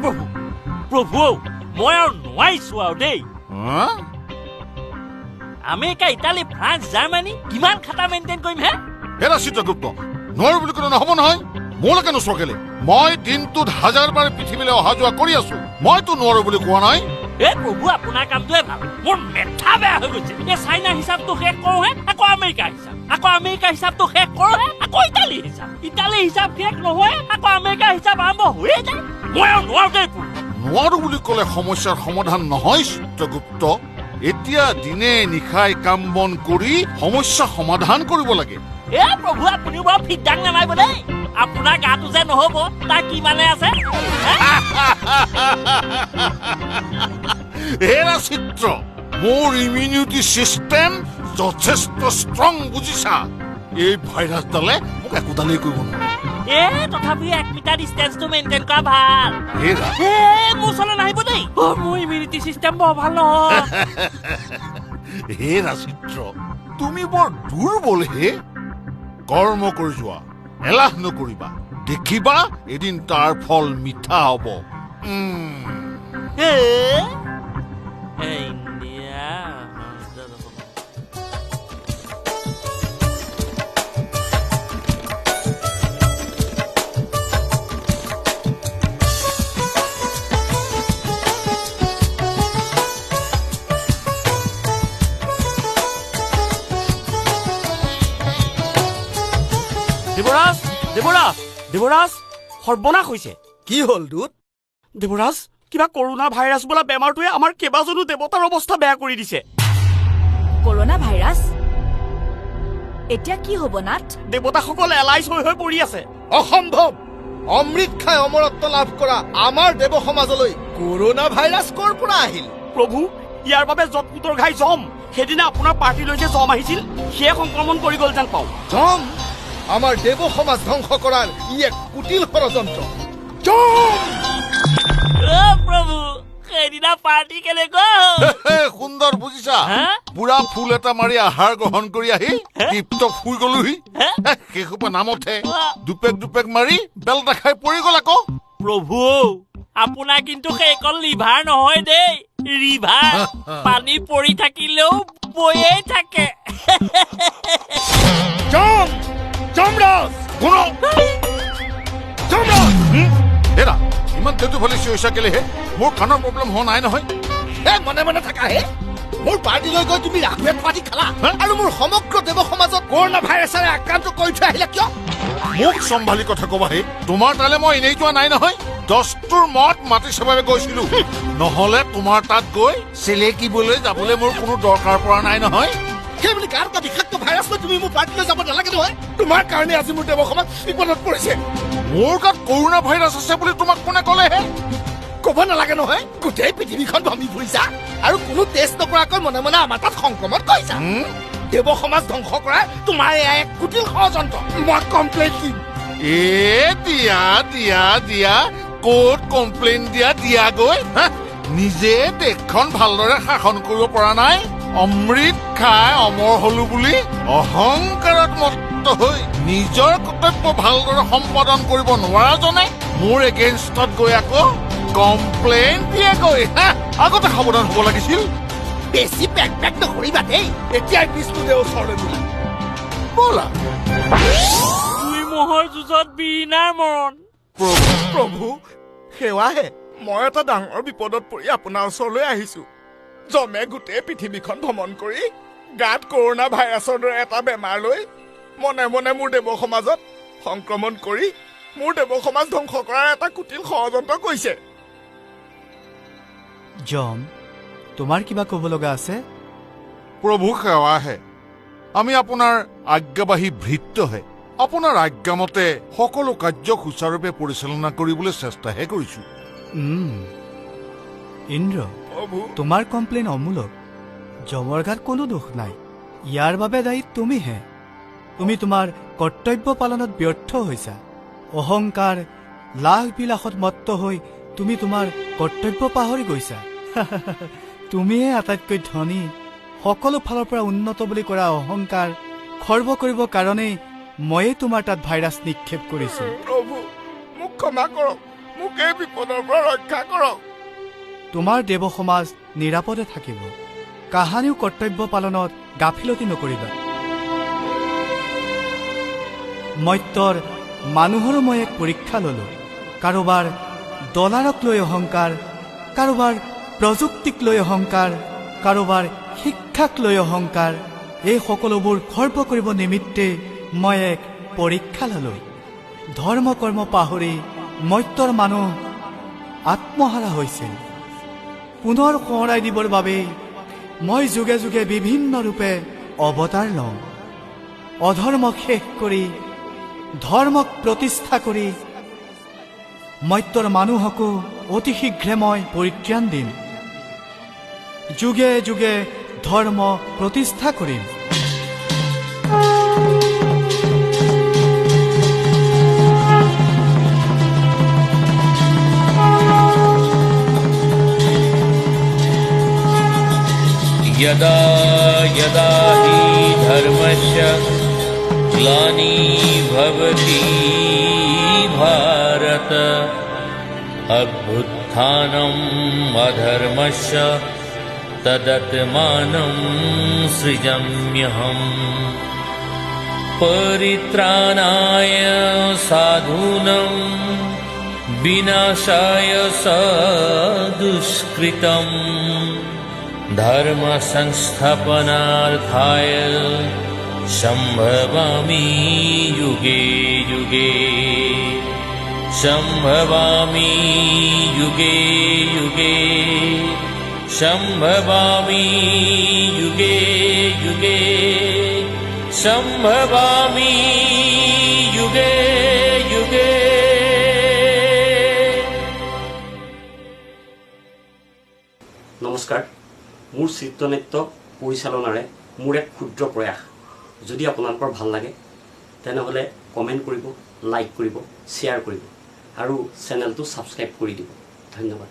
প্ৰভু প্ৰভু মই আৰু নোৱাৰিছো আৰু দেই আমেৰিকা ইটালী ফ্ৰান্স জাৰ্মানী কিমান খাতা মেইনটেইন কৰিম হে হেৰা চিত্ৰগুপ্ত নোৱাৰো বুলি ক'লে নহ'ব নহয় মোলৈকে নোচোৱা কেলে মই দিনটোত 1000 বাৰ পৃথিৱীলৈ অহা যোৱা কৰি আছো মইতো নোৱাৰো বুলি কোৱা নাই প্ৰভু আপোনাৰ কামটোৱে ভাল মোৰ মেথা বেয়া হৈ গৈছে এই চাইনা হিচাপটো শেষ কৰোহে আকৌ আমেৰিকা হিচাপ আকৌ আমেৰিকা হিচাপটো শেষ কৰোহে আকৌ ইটালী হিচাপ শেষ নহয় আকৌ আমেৰিকা হিচাপ আৰম্ভ হৈয়ে যায় মই আৰু নোৱাৰো দেই নোৱাৰো বুলি ক'লে সমস্যাৰ সমাধান নহয় চিত্ৰগুপ্ত এতিয়া দিনে নিশাই কাম বন কৰি সমস্যা সমাধান কৰিব লাগে প্ৰভু আপুনিও বাৰু ফিডবেক নামাৰিব দেই আপোনাৰ গাটো যে নহ'ব তাৰ কি মানে আছে হেৰা চিত্ৰ মোৰ ইমিউনিটি চিষ্টেম যথেষ্ট ষ্ট্ৰং বুজিছা এই ভাইৰাছডালে মোক একোডালেই কৰিব নোৱাৰে তথাপি 1 মিটাৰ ডিষ্টেন্সটো মেইনটেইন কৰা ভাল মোৰ ওচৰলৈ নাহিব দেই মোৰ ইমিউনিটি চিষ্টেম বৰ ভাল নহয় হেৰা চিত্ৰ তুমি বৰ দুৰ্বল হে কৰ্ম কৰি যোৱা এলাহ নকৰিবা দেখিবা এদিন তাৰ ফল মিঠা হ'ব দেৱৰাজ সৰ্বনাশ হৈছে কি হ'ল দুত দেৱৰাজ কিবা কৰোনা ভাইৰাছ বোলা বেমাৰটোৱে আমাৰ কেইবাজনো দেৱতাৰ অৱস্থা বেয়া কৰি দিছে কৰোনা ভাইৰাছ এতিয়া কি হ'ব নাথ দেৱতাসকল এলাইজ হৈ পৰি আছে অসম্ভৱ অমৃত খাই অমৰত্ব লাভ কৰা আমাৰ দেৱ সমাজলৈ কৰোনা ভাইৰাছ ক'ৰ পৰা আহিল প্ৰভু ইয়াৰ বাবে যৎপুতৰ ঘাই জম সেইদিনা আপোনাৰ পাৰ্টিলৈ যে জম আহিছিল সেয়ে সংক্ৰমণ কৰি গ'ল যেন পাওঁ জম আমাৰ দেৱ সমাজ ধ্বংস কৰাৰ ই এক কুটিল ষড়যন্ত্ৰ প্ৰভু সেইদিনা পাৰ্টি কেনেকুৱা সুন্দৰ বুজিছা পুৰা ফুল এটা মাৰি আহাৰ গ্ৰহণ কৰি আহি টিপটপ শুই গলোহি সেইসোপা নামতহে দুপেক মাৰি বেলটা খাই পৰি গ'ল আকৌ প্ৰভু আপোনাৰ কিন্তু সেইকণ লিভাৰ নহয় দেই ৰিভাৰ পানী পৰি থাকিলেও বয়ে থাকে হেৰা ইমান তেজু ভালি চিঞৰিছা কেলেহে মোৰ কাণৰ প্ৰব্লেম হোৱা নাই নহয় মনে মনে থাকা হে মোৰ পাৰ্টিলৈ গৈ তুমি ৰাখুৱে পাতি খালা আৰু মোৰ সমগ্ৰ দেৱ সমাজত কৰোনা ভাইৰাছেৰে আক্ৰান্ত কৰি থৈ আহিলা কিয় মোক চম্ভালি কথা কবা হে তোমাৰ তালে মই এনেই যোৱা নাই নহয় দস্তুৰ মত মাতি চাবলৈ গৈছিলো নহলে তোমাৰ তাত গৈ চেলেকিবলৈ যাবলৈ মোৰ কোনো দৰকাৰ পৰা নাই নহয় সেই বুলি কাৰ এটা বিষাক্ত ভাইৰাছ লৈ তুমি মোৰ পাৰ্টিলৈ যাব নালাগে নহয় তোমাৰ কাৰণে আজি মোৰ দেৱ সমাজ বিপদত পৰিছে মোৰ গাত কৰোনা ভাইৰাছ আছে বুলি তোমাক কোনে ক'লেহে ক'ব নালাগে নহয় গোটেই পৃথিৱীখন ভ্ৰমি ফুৰিছা আৰু কোনো টেষ্ট নকৰাকৈ মনে মনে আমাৰ তাত সংক্ৰমণ কৰিছা দেৱ সমাজ ধ্বংস কৰা তোমাৰ এয়া এক কুটিল ষড়যন্ত্ৰ মই কমপ্লেইন দিম দিয়া ক'ত কমপ্লেইন দিয়া গৈ নিজে দেশখন ভালদৰে শাসন কৰিব পৰা নাই অমৃত খাই অমৰ হলো বুলি অহংকাৰত মত্ত হৈ নিজৰ কৰ্তব্য ভালদৰে সম্পাদন কৰিব নোৱাৰাজনে মোৰ এগেইনষ্টত গৈ আকৌ কমপ্লেইন দিয়ে গৈ আগতে সাৱধান হ'ব লাগিছিল বেছি পেক নকৰিবা দেই এতিয়াই বিষ্ণুদেৱ ওচৰলৈ ব'লা দুই মহৰ যুঁজত বিৰিণাৰ মৰণ প্ৰভু সেৱাহে মই এটা ডাঙৰ বিপদত পৰি আপোনাৰ ওচৰলৈ আহিছো জমে গোটেই পৃথিৱীখন ভ্ৰমণ কৰি গাত কৰোনা ভাইৰাছৰ দৰে এটা বেমাৰ লৈ মনে মনে মোৰ দেৱ সমাজত সংক্ৰমণ কৰি মোৰ দেৱ সমাজ ধ্বংস কৰাৰ এটা কুটিল ষড়যন্ত্ৰ কৰিছে জম তোমাৰ কিবা ক'ব লগা আছে প্ৰভু সেৱাহে আমি আপোনাৰ আজ্ঞাবাহী ভৃত্যহে আপোনাৰ আজ্ঞামতে সকলো কাৰ্য সুচাৰুৰূপে পৰিচালনা কৰিবলৈ চেষ্টাহে কৰিছো ইন্দ্ৰ তোমাৰ কমপ্লেইন অমূলক জমৰ গাত কোনো দোষ নাই ইয়াৰ বাবে দায়ী তুমিহে তুমি তোমাৰ কৰ্তব্য পালনত ব্যৰ্থ হৈছা অহংকাৰ লাখ বিলাসত মত্ত হৈ তুমি তোমাৰ কৰ্তব্য পাহৰি গৈছা তুমিহে আটাইতকৈ ধনী সকলো ফালৰ পৰা উন্নত বুলি কৰা অহংকাৰ খৰ্ব কৰিবৰ কাৰণেই ময়ে তোমাৰ তাত ভাইৰাছ নিক্ষেপ কৰিছো প্ৰভু মোক ক্ষমা কৰক মোক এই বিপদৰ পৰা ৰক্ষা কৰক। তোমাৰ দেৱ সমাজ নিৰাপদে থাকিব। কাহানিও কৰ্তব্য পালনত গাফিলতি নকৰিবা। মত্যৰ মানুহৰো মই এক পৰীক্ষা ললো। কাৰোবাৰ ডলাৰক লৈ অহংকাৰ, কাৰোবাৰ প্ৰযুক্তিক লৈ অহংকাৰ, কাৰোবাৰ শিক্ষাক লৈ অহংকাৰ, এই সকলোবোৰ খৰ্ব কৰিব নিমিত্তে মই এক পৰীক্ষা ললো। ধৰ্ম কৰ্ম পাহৰি মত্যৰ মানুহ আত্মহাৰা হৈছিল। পুনৰ সোঁৱৰাই দিবৰ বাবে মই যুগে যুগে বিভিন্ন ৰূপে অৱতাৰ লওঁ। অধৰ্মক শেষ কৰি ধৰ্মক প্ৰতিষ্ঠা কৰি মত্যৰ মানুহকো অতি শীঘ্ৰে মই পৰিত্ৰাণ দিম। যুগে যুগে ধৰ্ম প্ৰতিষ্ঠা কৰিম। यदा यदा हि धर्मस्य ग्लानिर्भवति भारत अभ्युत्थानम् अधर्मस्य तदात्मानं सृजाम्यहम् परित्राणाय साधूनां विनाशाय सदुष्कृतम् धर्म संस्थापनार्थाय संभवामि युगे युगे संभवामि युगे युगे संभवामि युगे युगे संभवामि युगे युगे। নমস্কাৰ, মোৰ চিত্ৰনাট্য পৰিচালনাৰে মোৰ এক ক্ষুদ্ৰ প্ৰয়াস যদি আপোনালোকৰ ভাল লাগে তেনেহ'লে কমেণ্ট কৰিব, লাইক কৰিব, শ্বেয়াৰ কৰিব আৰু চেনেলটো ছাবস্ক্ৰাইব কৰি দিব। ধন্যবাদ।